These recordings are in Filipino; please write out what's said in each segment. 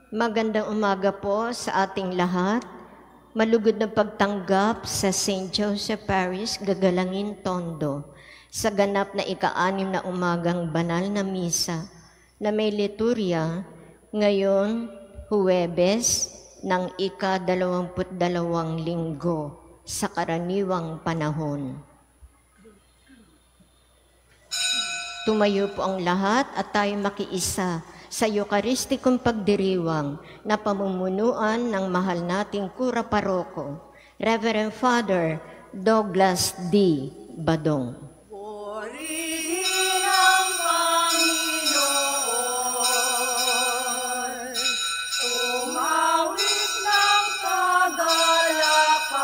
Magandang umaga po sa ating lahat. Malugod na pagtanggap sa St. Joseph Parish, Gagalangin, Tondo, sa ganap na ika-6 na umagang banal na misa na may liturya ngayon, Huwebes, ng ika-22 linggo sa karaniwang panahon. Tumayo po ang lahat at tayo makiisa sa Eucharistikong pagdiriwang na pamumunuan ng mahal nating Kura Paroko, Reverend Father Douglas D. Badong. Purihin ang Panginoon, umawit ng kagalakan,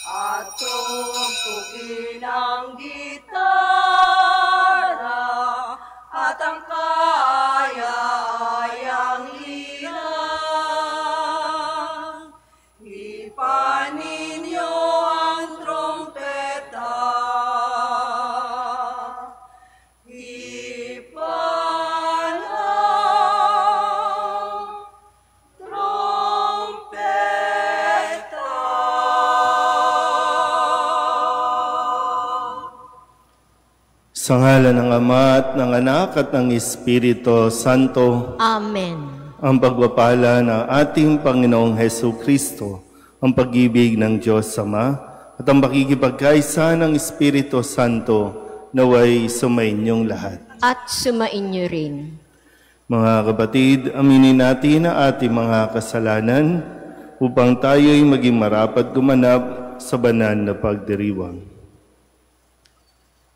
at tugtugin ang gitara at ang kaya-ayang lira. Ipaninyo ang trompeta, ipan ang trompeta. Sa ngalan ng Ama at ng Anak at ng Espiritu Santo. Amen. Ang pagpapala ng ating Panginoong Hesu Kristo, ang pag-ibig ng Diyos Ama, at ang pakikipagkaisa ng Espiritu Santo naway sumainyong lahat. At sumainyo rin. Mga kapatid, aminin natin ang ating mga kasalanan upang tayo'y maging marapat gumanap sa banal na pagdiriwang.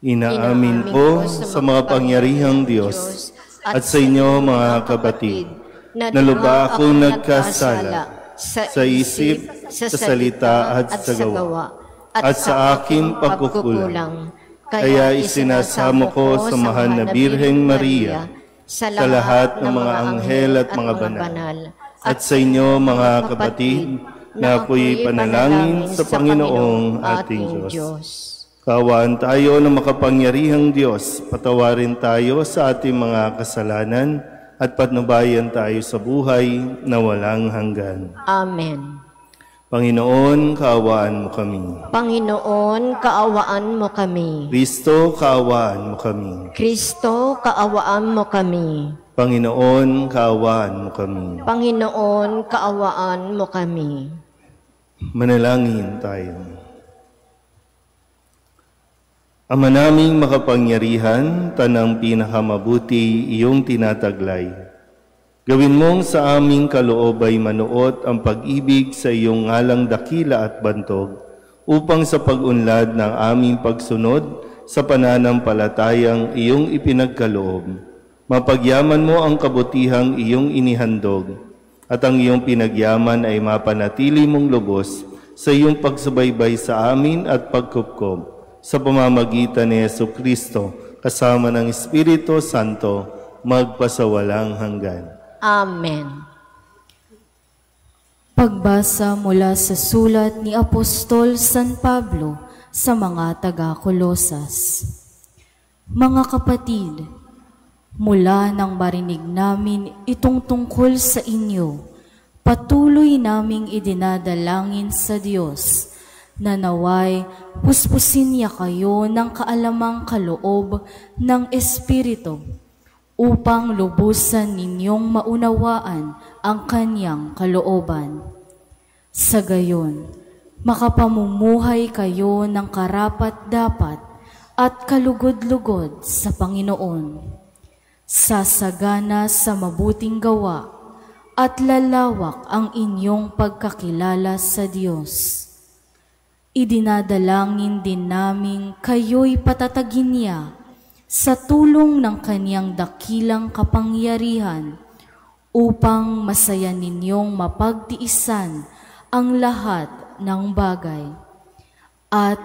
Inaamin ko sa mga pangyarihang Diyos at sa inyo mga kapatid na lubha akong nagkasala sa isip, sa salita at sa gawa at sa aking pagkukulang. Kaya isinasamo ko sa mahal na Birheng Maria, sa lahat ng mga anghel at mga banal, at sa inyo mga kapatid na ako'y panalangin sa Panginoong ating Diyos. Kaawaan tayo ng makapangyarihang Diyos, patawarin tayo sa ating mga kasalanan at patnubayan tayo sa buhay na walang hanggan. Amen. Panginoon, kaawaan mo kami. Panginoon, kaawaan mo kami. Kristo, kaawaan mo kami. Kristo, kaawaan mo kami. Panginoon, kaawaan mo kami. Panginoon, kaawaan mo kami. Manalangin tayo. Ama naming makapangyarihan, tanang pinakamabuti iyong tinataglay. Gawin mong sa aming kaloob ay manuot ang pag-ibig sa iyong ngalang dakila at bantog, upang sa pag-unlad ng aming pagsunod sa pananampalatayang iyong ipinagkaloob, mapagyaman mo ang kabutihang iyong inihandog, at ang iyong pinagyaman ay mapanatili mong lubos sa iyong pagsubaybay sa amin at pagkupkob, sa pamamagitan ni Yesu Kristo, kasama ng Espiritu Santo, magpasawalang hanggan. Amen. Pagbasa mula sa sulat ni Apostol San Pablo sa mga taga-Kolosas. Mga kapatid, mula nang marinig namin itong tungkol sa inyo, patuloy naming idinadalangin sa Diyos na naway puspusin niya kayo ng kaalamang kaloob ng Espiritu upang lubusan ninyong maunawaan ang kanyang kalooban. Sa gayon, makapamumuhay kayo ng karapat-dapat at kalugod-lugod sa Panginoon, sasagana sa mabuting gawa at lalawak ang inyong pagkakilala sa Diyos. Idinadalangin din namin kayo'y patatagin niya sa tulong ng kanyang dakilang kapangyarihan upang masaya ninyong mapagtiisan ang lahat ng bagay. At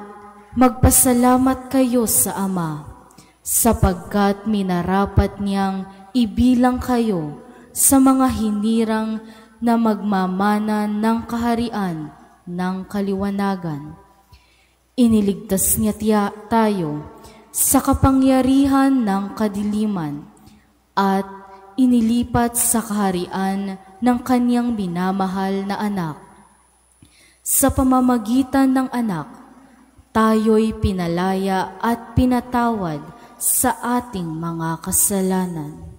magpasalamat kayo sa Ama sapagkat minarapat niyang ibilang kayo sa mga hinirang na magmamana ng kaharian ng kaliwanagan. Iniligtas niya tayo sa kapangyarihan ng kadiliman at inilipat sa kaharian ng kanyang minamahal na anak. Sa pamamagitan ng anak, tayo'y pinalaya at pinatawad sa ating mga kasalanan.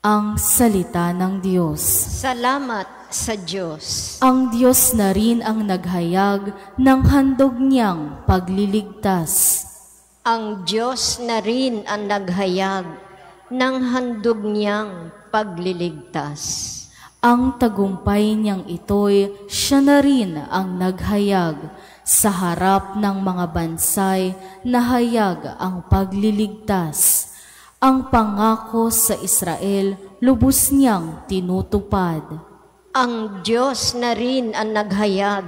Ang salita ng Diyos. Salamat sa Diyos. Ang Diyos na rin ang naghayag ng handog niyang pagliligtas. Ang Diyos na rin ang naghayag ng handog niyang pagliligtas. Ang tagumpay niyang ito'y siya na rin ang naghayag sa harap ng mga bansay na hayag ang pagliligtas. Ang pangako sa Israel, lubos niyang tinutupad. Ang Diyos na rin ang naghayag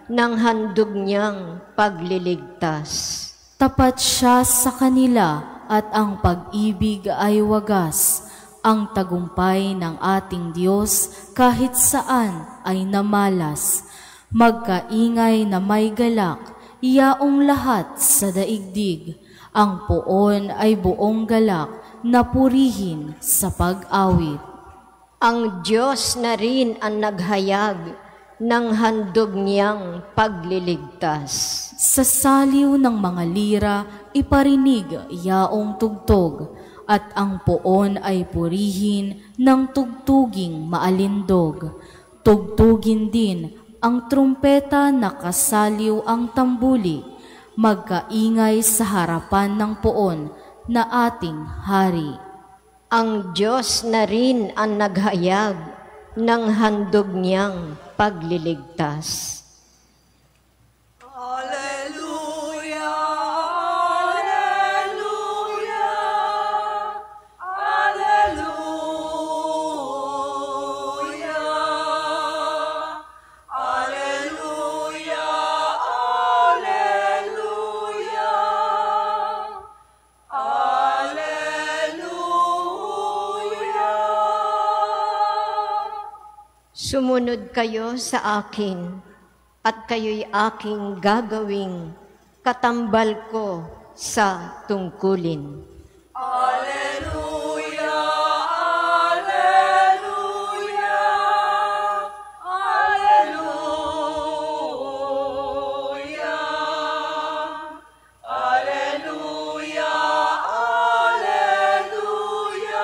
ng handog niyang pagliligtas. Tapat siya sa kanila at ang pag-ibig ay wagas. Ang tagumpay ng ating Diyos kahit saan ay namalas. Magkaingay na may galak, iyaong lahat sa daigdig. Ang poon ay buong galak na purihin sa pag-awit. Ang Diyos na rin ang naghayag ng handog niyang pagliligtas. Sa saliw ng mga lira, iparinig iyaong tugtog, at ang poon ay purihin ng tugtuging maalindog. Tugtugin din ang trumpeta na kasaliw ang tambuli, magkaingay sa harapan ng poon na ating hari. Ang Diyos na rin ang naghayag ng handog niyang pagliligtas. Alleluia, alleluia, alleluia, alleluia, alleluia, alleluia. Sumunod kayo sa akin, at kayo'y aking gagawing katambal ko sa tungkulin. Alleluia, alleluia, alleluia, alleluia, alleluia,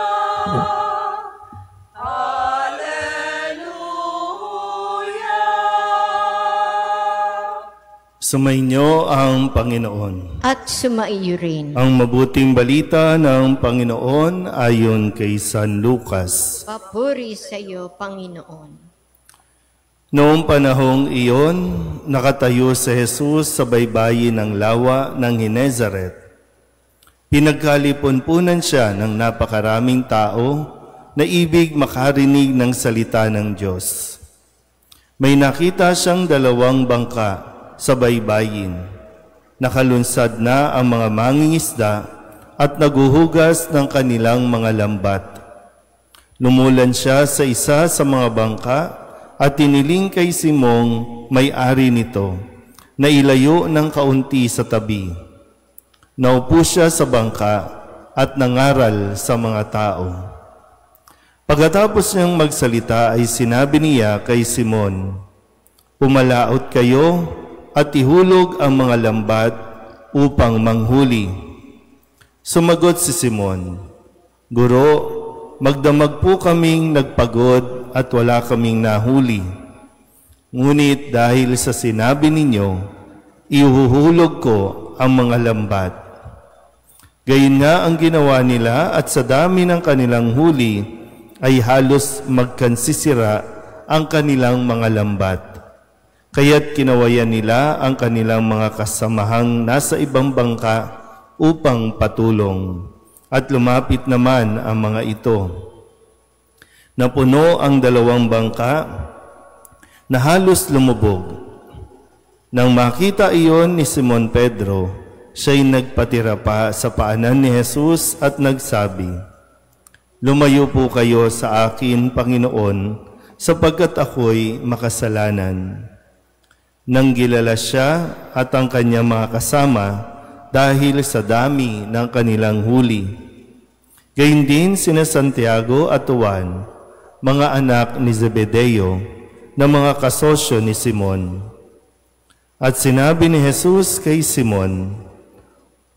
alleluia. Sumainyo ang Panginoon. At sumaiyo rin. Ang mabuting balita ng Panginoon ayon kay San Lucas. Papuri sa iyo, Panginoon. Noong panahong iyon, nakatayo si Jesus sa baybayin ng lawa ng Genezaret. Pinagkalipon-punan siya ng napakaraming tao na ibig makarinig ng salita ng Diyos. May nakita siyang dalawang bangka sa baybayin. Nakalunsad na ang mga mangingisda at naguhugas ng kanilang mga lambat. Lumulan siya sa isa sa mga bangka at tiniling kay Simong, may-ari nito, na ilayo ng kaunti sa tabi. Naupo siya sa bangka at nangaral sa mga tao. Pagkatapos niyang magsalita ay sinabi niya kay Simon, "Pumalaot kayo at ihulog ang mga lambat upang manghuli." Sumagot si Simon, "Guro, magdamag po kaming nagpagod at wala kaming nahuli. Ngunit dahil sa sinabi ninyo, ihuhulog ko ang mga lambat." Gayon nga ang ginawa nila at sa dami ng kanilang huli ay halos magkansisira ang kanilang mga lambat. Kaya't kinawayan nila ang kanilang mga kasamahang nasa ibang bangka upang patulong. At lumapit naman ang mga ito. Napuno ang dalawang bangka na halos lumubog. Nang makita iyon ni Simon Pedro, siya'y nagpatira pa sa paanan ni Jesus at nagsabi, "Lumayo po kayo sa akin, Panginoon, sapagkat ako'y makasalanan." Nang gilala siya at ang kanyang mga kasama dahil sa dami ng kanilang huli, Gayun din sina Santiago at Juan, mga anak ni Zebedeo, na mga kasosyo ni Simon. At sinabi ni Jesus kay Simon,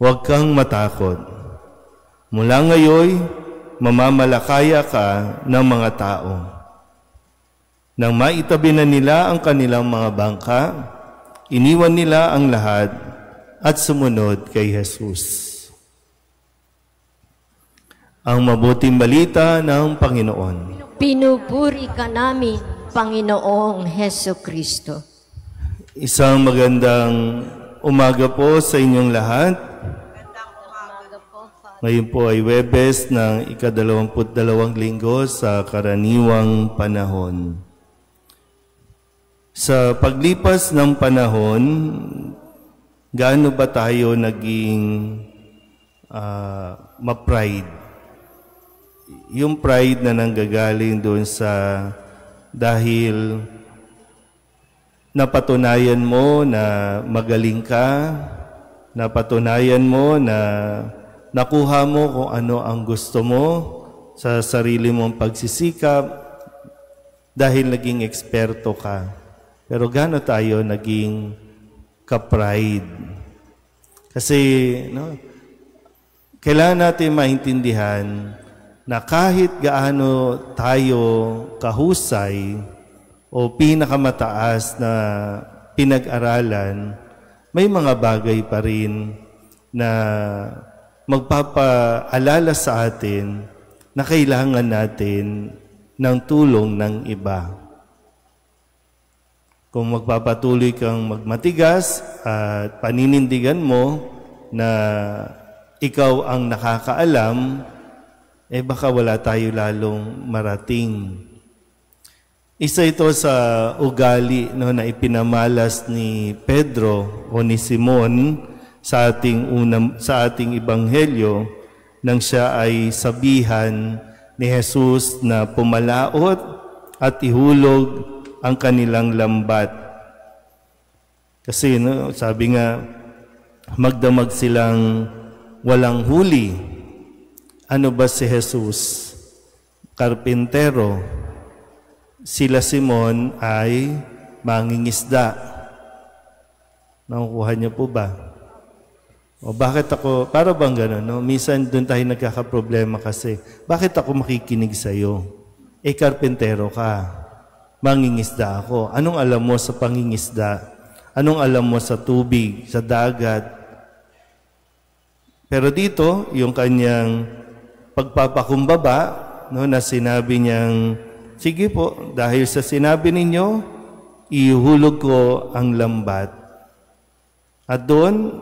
"Huwag kang matakot. Mula ngayon, mamamalakaya ka ng mga tao." Nang maitabi na nila ang kanilang mga bangka, iniwan nila ang lahat at sumunod kay Jesus. Ang mabuting balita ng Panginoon. Pinupuri ka namin, Panginoong Hesukristo. Isang magandang umaga po sa inyong lahat. Ngayon po ay Huwebes ng ika-22 linggo sa karaniwang panahon. Sa paglipas ng panahon, gaano ba tayo naging ma-pride? Yung pride na nanggagaling doon sa dahil napatunayan mo na magaling ka, napatunayan mo na nakuha mo kung ano ang gusto mo sa sarili mong pagsisikap dahil naging eksperto ka. Pero gaano tayo naging ka-pride? Kasi kailangan natin maintindihan na kahit gaano tayo kahusay o pinakamataas na pinag-aralan, may mga bagay pa rin na magpapaalala sa atin na kailangan natin ng tulong ng iba. Kung magpapatuloy kang magmatigas at paninindigan mo na ikaw ang nakakaalam, baka wala tayo lalong marating. Isa ito sa ugali na ipinamalas ni Pedro o ni Simon sa ating ebanghelyo nang siya ay sabihan ni Jesus na pumalaot at ihulog ang kanilang lambat. Kasi sabi nga, magdamag silang walang huli. Ano ba si Jesus? Karpintero. Sila Simon ay mangingisda. Nakukuha niyo po ba? O bakit ako, para bang gano'n, no? Minsan doon tayo nagkakaproblema kasi, bakit ako makikinig sa'yo? Karpintero ka. Mangingisda ako. Anong alam mo sa pangingisda? Anong alam mo sa tubig, sa dagat? Pero dito, yung kanyang pagpapakumbaba, na sinabi niyang, sige po, dahil sa sinabi ninyo, ihulog ko ang lambat. At doon,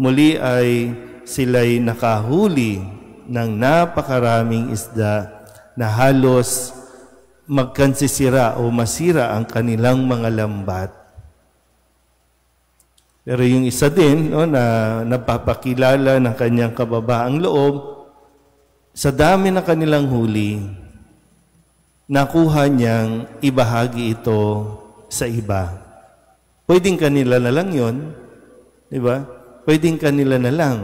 muli ay sila'y nakahuli ng napakaraming isda na halos magkansisira o masira ang kanilang mga lambat. Pero yung isa din na napapakilala ng kanyang kababaang loob, sa dami ng kanilang huli, nakuha niyang ibahagi ito sa iba. Pwedeng kanila na lang yun, di ba? Pwedeng kanila na lang.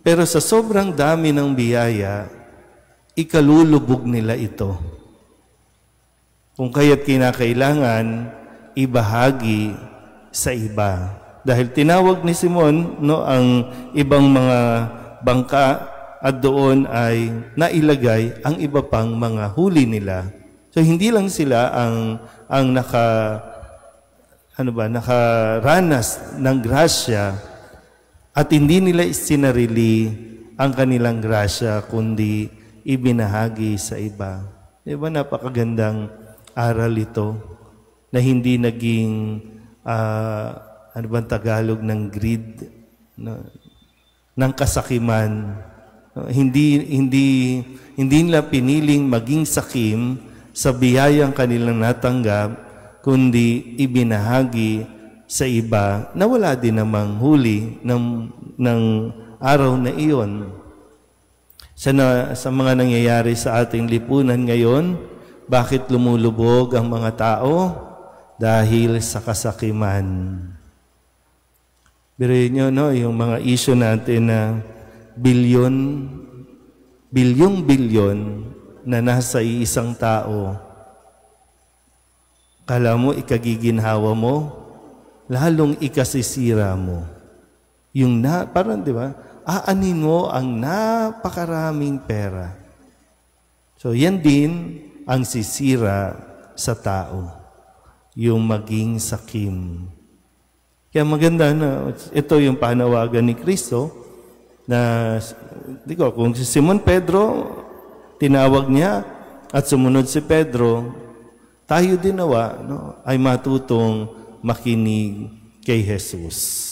Pero sa sobrang dami ng biyaya, ikalulubog nila ito. Kung kaya't kinakailangan, ibahagi sa iba. Dahil tinawag ni Simon ang ibang mga bangka at doon ay nailagay ang iba pang mga huli nila. So hindi lang sila ang nakaranas ng grasya at hindi nila isinarili ang kanilang grasya kundi ibinahagi sa iba. Diba napakagandang aral ito na hindi naging Tagalog ng greed, ng kasakiman. Hindi nila piniling maging sakim sa biyayang kanilang natanggap, kundi ibinahagi sa iba na wala din namang huli ng araw na iyon. Sa mga nangyayari sa ating lipunan ngayon, bakit lumulubog ang mga tao? Dahil sa kasakiman. Biruin nyo, yung mga issue natin na bilyon bilyong-bilyon na nasa iisang tao, kala mo ikagiginhawa mo, lalong ikasisira mo. Parang di ba, aanin mo ang napakaraming pera. So yan din ang sisira sa tao, yung maging sakim. Kaya maganda na ito yung panawagan ni Kristo na kung si Simon Pedro tinawag niya at sumunod si Pedro, tayo din nawa ay matutong makinig kay Jesus.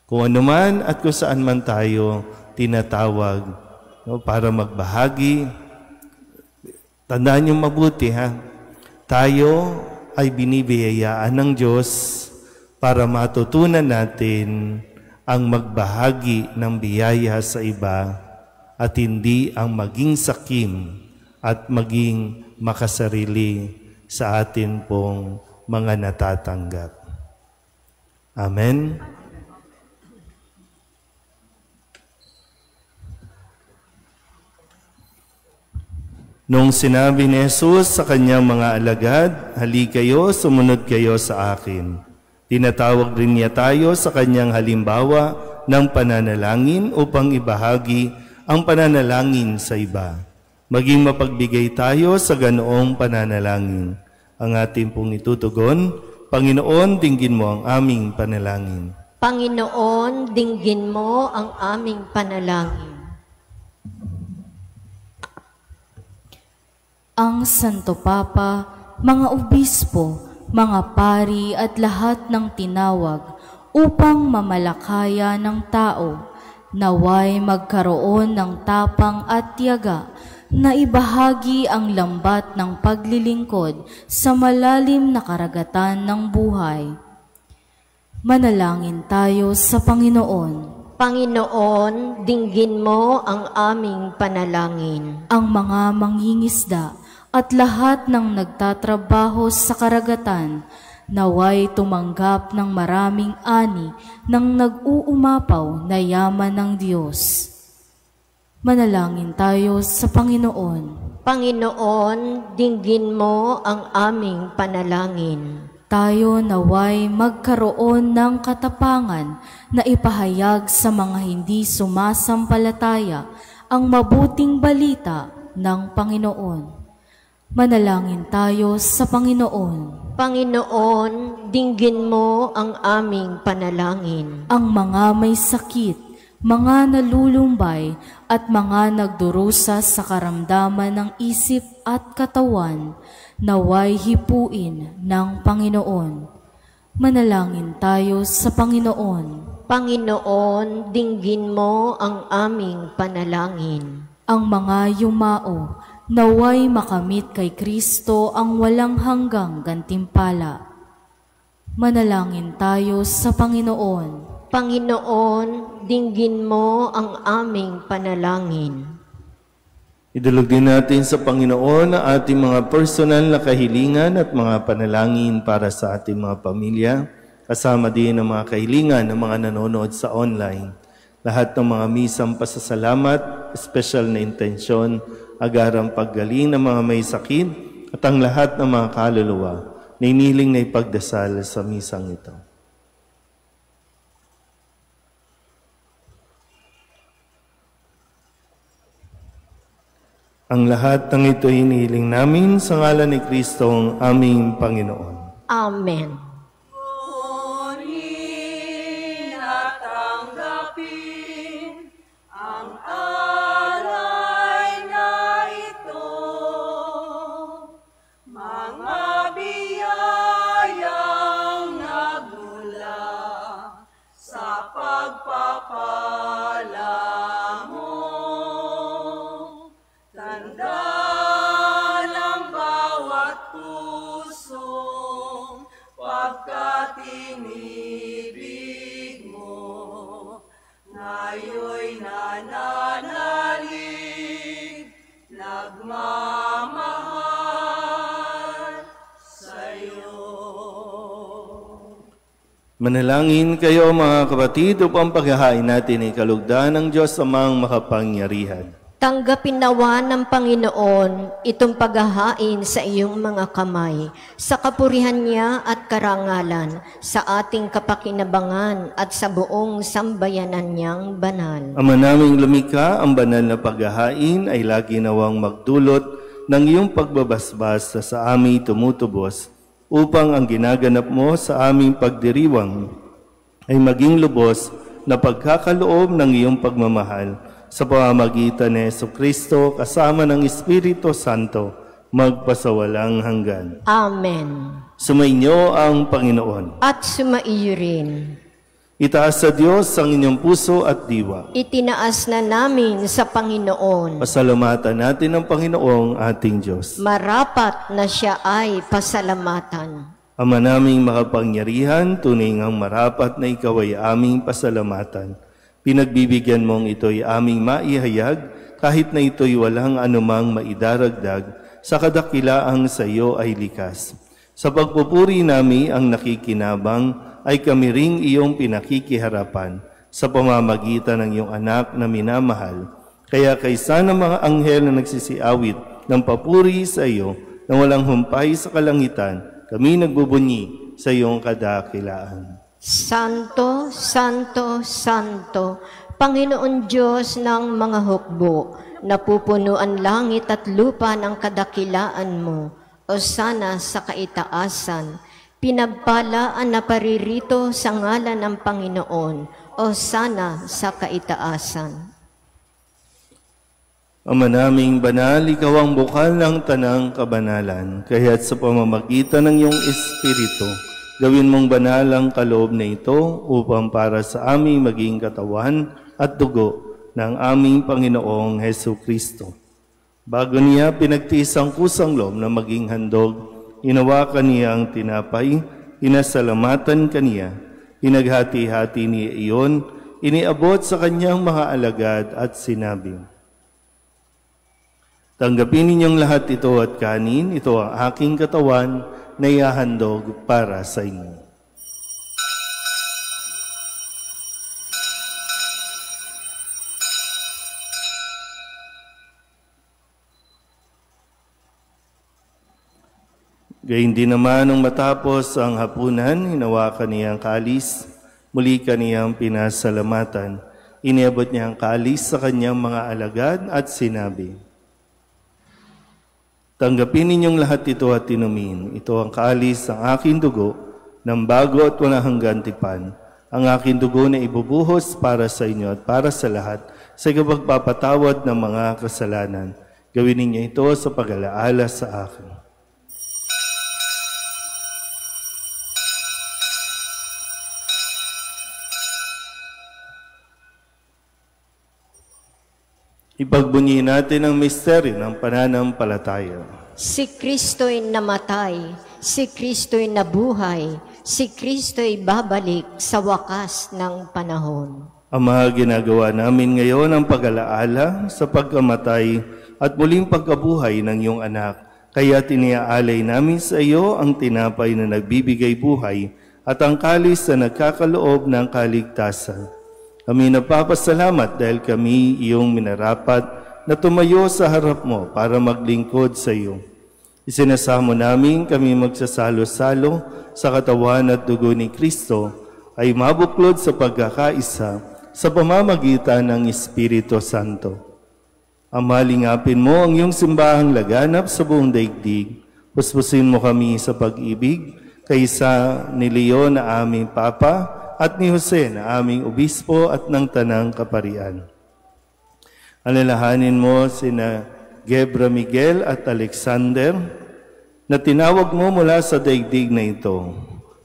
Kung ano man at kung saan man tayo tinatawag para magbahagi, tandaan niyo mabuti tayo ay binibiyayaan ng Diyos para matutunan natin ang magbahagi ng biyaya sa iba at hindi ang maging sakim at maging makasarili sa atin pong mga natatanggap. Amen. Nung sinabi ni Jesus sa kanyang mga alagad, "Hali kayo, sumunod kayo sa akin." Tinatawag rin niya tayo sa kanyang halimbawa ng pananalangin upang ibahagi ang pananalangin sa iba. Maging mapagbigay tayo sa ganoong pananalangin. Ang ating pong itutugon, Panginoon, dinggin mo ang aming panalangin. Panginoon, dinggin mo ang aming panalangin. Ang Santo Papa, mga obispo, mga pari at lahat ng tinawag upang mamalakaya ng tao, naway magkaroon ng tapang at tiyaga na ibahagi ang lambat ng paglilingkod sa malalim na karagatan ng buhay. Manalangin tayo sa Panginoon. Panginoon, dinggin mo ang aming panalangin. Ang mga mangingisda at lahat ng nagtatrabaho sa karagatan, naway tumanggap ng maraming ani ng nag-uumapaw na yaman ng Diyos. Manalangin tayo sa Panginoon. Panginoon, dinggin mo ang aming panalangin. Tayo naway magkaroon ng katapangan na ipahayag sa mga hindi sumasampalataya ang mabuting balita ng Panginoon. Manalangin tayo sa Panginoon. Panginoon, dinggin mo ang aming panalangin. Ang mga may sakit, mga nalulumbay at mga nagdurusa sa karamdaman ng isip at katawan, naway hipuin ng Panginoon. Manalangin tayo sa Panginoon. Panginoon, dinggin mo ang aming panalangin. Ang mga yumao, naway makamit kay Kristo ang walang hanggang gantimpala. Manalangin tayo sa Panginoon. Panginoon, dinggin mo ang aming panalangin. Idulog din natin sa Panginoon ang ating mga personal na kahilingan at mga panalangin para sa ating mga pamilya, kasama din ang mga kahilingan ng mga nanonood sa online. Lahat ng mga misang pasasalamat, special na intensyon, agarang paggaling ng mga may sakit at ang lahat ng mga kaluluwa na iniling na ipagdasal sa misang ito. Ang lahat ng ito iniling namin sa ngalan ni Kristong aming Panginoon. Amen. Kunin at tanggapin ang alay na ito, mga biyayang nagmula sa pagpapala mo. Tanda ng bawat pusong pagkatinibig mo, ngayon'y nananalig, nagmamahal sa'yo. Manalangin kayo mga kapatid upang paghahain natin ay kalugdan ng Diyos amang makapangyarihan. Tanggapin nawa ng Panginoon itong paghahain sa iyong mga kamay, sa kapurihan niya at karangalan, sa ating kapakinabangan at sa buong sambayanan niyang banal. Ama naming lumikha, ang banal na paghahain ay lagi nawang magdulot ng iyong pagbabasbas sa aming tumutubos, upang ang ginaganap mo sa aming pagdiriwang ay maging lubos na pagkakaloob ng iyong pagmamahal sa pamamagitan ni Jesucristo kasama ng Espiritu Santo magpasawalang hanggan. Amen. Sumainyo ang Panginoon. At sumaiyo rin. Itaas sa Diyos ang inyong puso at diwa. Itinaas na namin sa Panginoon. Pasalamatan natin ang Panginoong ating Diyos. Marapat na siya ay pasalamatan. Ama naming makapangyarihan, tunay ngang marapat na ikaw ay aming pasalamatan. Pinagbibigyan mong ito'y aming maihayag, kahit na ito'y walang anumang maidaragdag, sa kadakilaang sa iyo ay likas. Sa pagpupuri nami ang nakikinabang, ay kami ring iyong pinakikiharapan sa pamamagitan ng iyong anak na minamahal. Kaya kaysa ng mga anghel na nagsisiawit ng papuri sa iyo na walang humpay sa kalangitan, kami nagbubunyi sa iyong kadakilaan. Santo, Santo, Santo, Panginoon Diyos ng mga hukbo, napupunuan langit at lupa ng kadakilaan mo, o sana sa kaitaasan, pinagpalaan na paririto sa ngalan ng Panginoon, o sana sa kaitaasan. Ama naming banal, ikaw ang bukal ng tanang kabanalan, kaya't sa pamamagitan ng iyong Espiritu, gawin mong banal ang kaloob na ito upang para sa aming maging katawan at dugo ng aming Panginoong Jesucristo. Bago niya pinagtiis ang kusang loob na maging handog, inawakan niya ang tinapay, inasalamatan kaniya, pinaghati-hati niya iyon, iniabot sa kanyang mga alagad at sinabi, "Tanggapin ninyong lahat ito at kanin, ito ang aking katawan na ihahandog para sa inyo." Gayun din naman nung matapos ang hapunan, hinawakan niya ang kalis, muli kaniyang pinasalamatan. Iniabot niya ang kalis sa kanyang mga alagad at sinabi, "Tanggapin ninyong lahat ito at inumin. Ito ang kalis ng aking dugo, ng bago at walang hanggang tipan. Ang aking dugo na ibubuhos para sa inyo at para sa lahat sa pagpapatawad ng mga kasalanan. Gawin ninyo ito sa pag-alaala sa akin." Ipagbunyi natin ang misteryo ng pananampalataya. Si Kristo'y namatay, si Kristo'y nabuhay, si Kristo'y babalik sa wakas ng panahon. Ama, ginagawa namin ngayon ang pag-alaala sa pagkamatay at muling pagkabuhay ng iyong anak. Kaya tiniaalay namin sa iyo ang tinapay na nagbibigay buhay at ang kalis na nagkakaloob ng kaligtasan. Kami nagpapasalamat dahil kami iyong minarapat na tumayo sa harap mo para maglingkod sa iyo. Isinasamo namin kami magsasalo-salo sa katawan at dugo ni Kristo ay mabuklod sa pagkakaisa sa pamamagitan ng Espiritu Santo. Ama, lingapin mo ang iyong simbahang laganap sa buong daigdig. Puspusin mo kami sa pag-ibig kaysa ni Leon na aming Papa at ni Jose na aming obispo at ng tanang kaparian. Alalahanin mo sina Gebra Miguel at Alexander na tinawag mo mula sa daigdig na ito.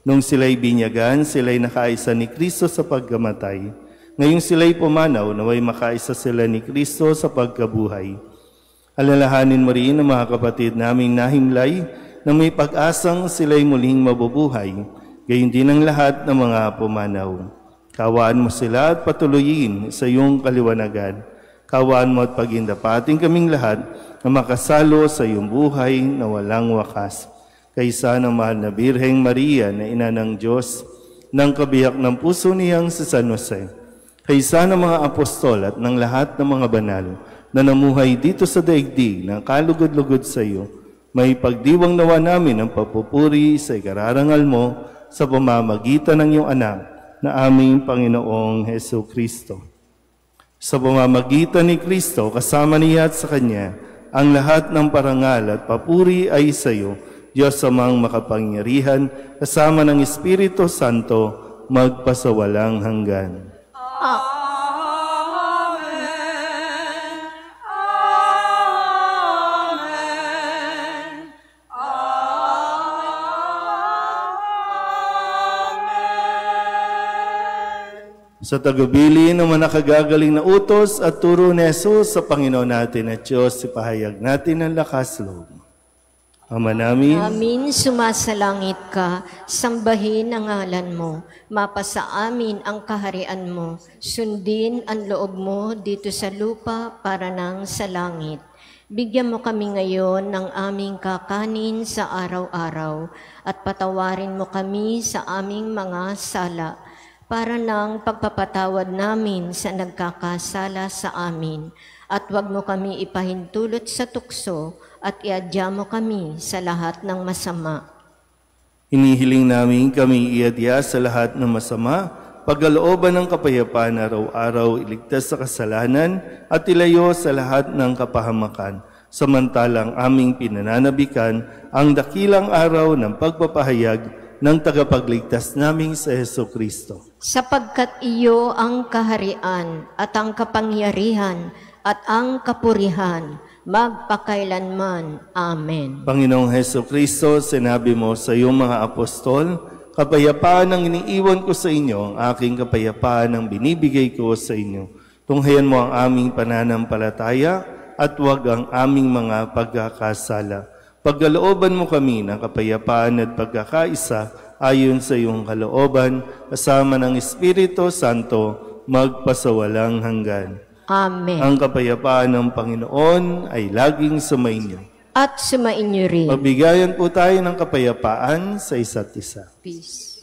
Nung sila'y binyagan, sila'y nakaisa ni Kristo sa pagkamatay. Ngayong sila'y pumanaw, naway makaisa sila ni Kristo sa pagkabuhay. Alalahanin mo rin ang mga kapatid naming nahimlay na may pag-asang sila'y muling mabubuhay. Gayun din ang lahat ng mga pumanaw. Kawaan mo sila at patuloyin sa iyong kaliwanagan. Kawaan mo at pagindapating kaming lahat na makasalo sa iyong buhay na walang wakas. Kaysa ng mahal na Birheng Maria na ina ng Diyos, ng kabiyak ng puso niyang si San Jose, kaysa ng mga apostol at ng lahat ng mga banal, na namuhay dito sa daigdig ng kalugod-lugod sa iyo, may pagdiwang nawa namin ang papupuri sa ikararangal mo sa pamamagitan ng iyong anak na aming Panginoong Hesukristo. Sa pamamagitan ni Kristo, kasama niya at sa Kanya, ang lahat ng parangal at papuri ay sa iyo, Diyos amang makapangyarihan, kasama ng Espiritu Santo, magpasawalang hanggan. Amen. Sa tagubilin ng mga nakagagaling na utos at turo ni Jesus sa Panginoon natin at Diyos, ipahayag natin ang lakas loob. Ama namin, Amin, sumasalangit ka, sambahin ang ngalan mo, mapasa amin ang kaharian mo, sundin ang loob mo dito sa lupa para nang sa langit. Bigyan mo kami ngayon ng aming kakanin sa araw-araw at patawarin mo kami sa aming mga sala, para ng pagpapatawad namin sa nagkakasala sa amin. At huwag mo kami ipahintulot sa tukso at iadya mo kami sa lahat ng masama. hinihiling namin kami iadya sa lahat ng masama, pagkalooban ng kapayapaan araw-araw, iligtas sa kasalanan at ilayo sa lahat ng kapahamakan. Samantalang aming pinananabikan ang dakilang araw ng pagpapahayag ng tagapagligtas naming sa Hesukristo. Sapagkat iyo ang kaharian at ang kapangyarihan at ang kapurihan, magpakailanman. Amen. Panginoong Hesukristo, sinabi mo sa iyong mga apostol, kapayapaan ang iniiwan ko sa inyo, ang aking kapayapaan ang binibigay ko sa inyo. Tunghayan mo ang aming pananampalataya at huwag ang aming mga pagkakasala. Pagkalooban mo kami ng kapayapaan at pagkakaisa ayon sa iyong kalooban, kasama ng Espiritu Santo, magpasawalang hanggan. Amen. Ang kapayapaan ng Panginoon ay laging sumainyo. At sumainyo rin. Magbigayan po tayo ng kapayapaan sa isa't isa. Peace.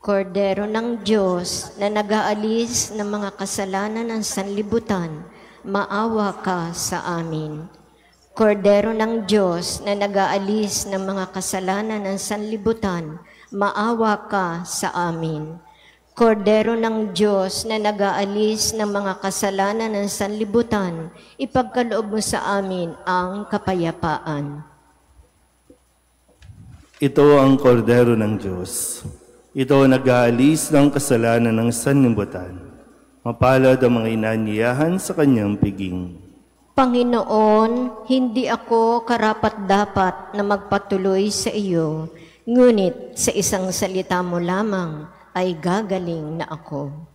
Kordero ng Diyos na nag-aalis ng mga kasalanan ng sanlibutan, maawa ka sa amin. Kordero ng Diyos na nag-aalis ng mga kasalanan ng sanlibutan, maawa ka sa amin. Kordero ng Diyos na nag-aalis ng mga kasalanan ng sanlibutan, ipagkaloob mo sa amin ang kapayapaan. Ito ang kordero ng Diyos. Ito ang nag-aalis ng kasalanan ng sanlibutan. Mapalad ang mga inanyayahan sa kanyang piging. Panginoon, hindi ako karapat-dapat na magpatuloy sa iyo, ngunit sa isang salita mo lamang ay gagaling na ako.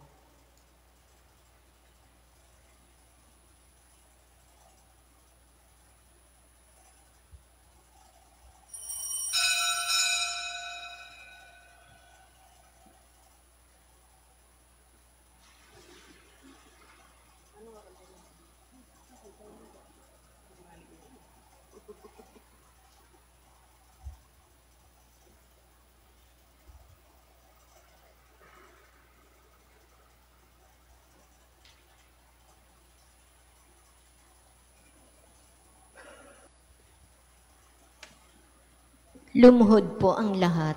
Lumuhod po ang lahat.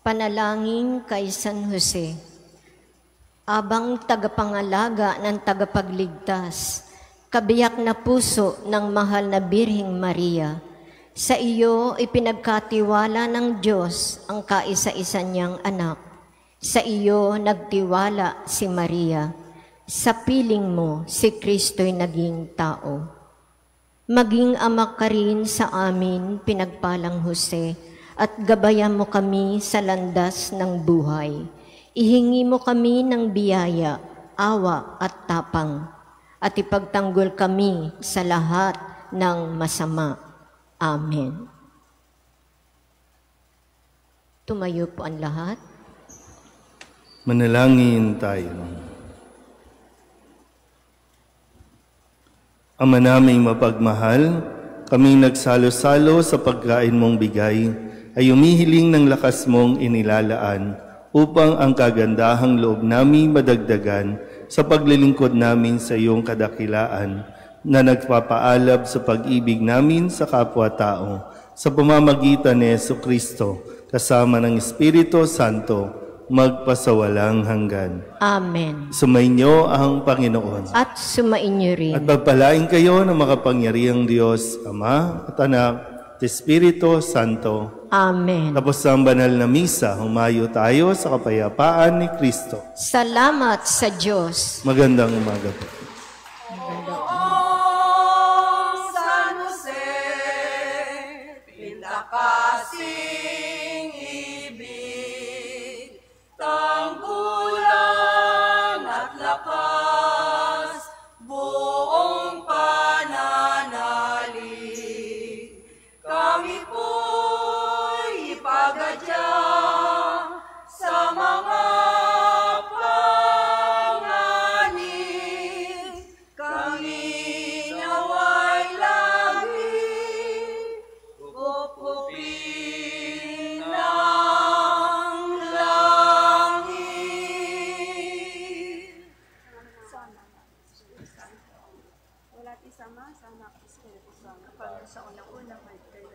Panalangin kay San Jose. Abang tagapangalaga ng tagapagligtas, kabiyak na puso ng mahal na Birheng Maria, sa iyo ipinagkatiwala ng Diyos ang kaisa-isa niyang anak. Sa iyo nagtiwala si Maria. Sa piling mo si Kristo'y naging tao. Maging ama ka rin sa amin, pinagpalang Jose, at gabayan mo kami sa landas ng buhay. Ihingi mo kami ng biyaya, awa at tapang, at ipagtanggol kami sa lahat ng masama. Amen. Tumayo po ang lahat. Manalangin tayo. Ama naming mapagmahal, kaming nagsalo-salo sa pagkain mong bigay, ay umihiling ng lakas mong inilalaan upang ang kagandahang loob namin madagdagan sa paglilingkod namin sa iyong kadakilaan na nagpapaalab sa pag-ibig namin sa kapwa-tao sa pamamagitan ni Jesucristo kasama ng Espiritu Santo magpasawalang hanggan. Amen. Sumainyo ang Panginoon. At sumainyo rin. At pagpalain kayo ng makapangyarihang Diyos, Ama at Anak at Espiritu Santo. Amen. Tapos ang banal na misa, humayo tayo sa kapayapaan ni Kristo. Salamat sa Diyos. Magandang umaga po. San Jose, pinakasing ibig, tanggulan at lakas, buong pananalig. Kami po'y ipagadya sa mga panganib. Kami naway lagi kukupin ng langit. Wala isama sa anak Espiritu Santo, kapag sa unang-unang may kayo.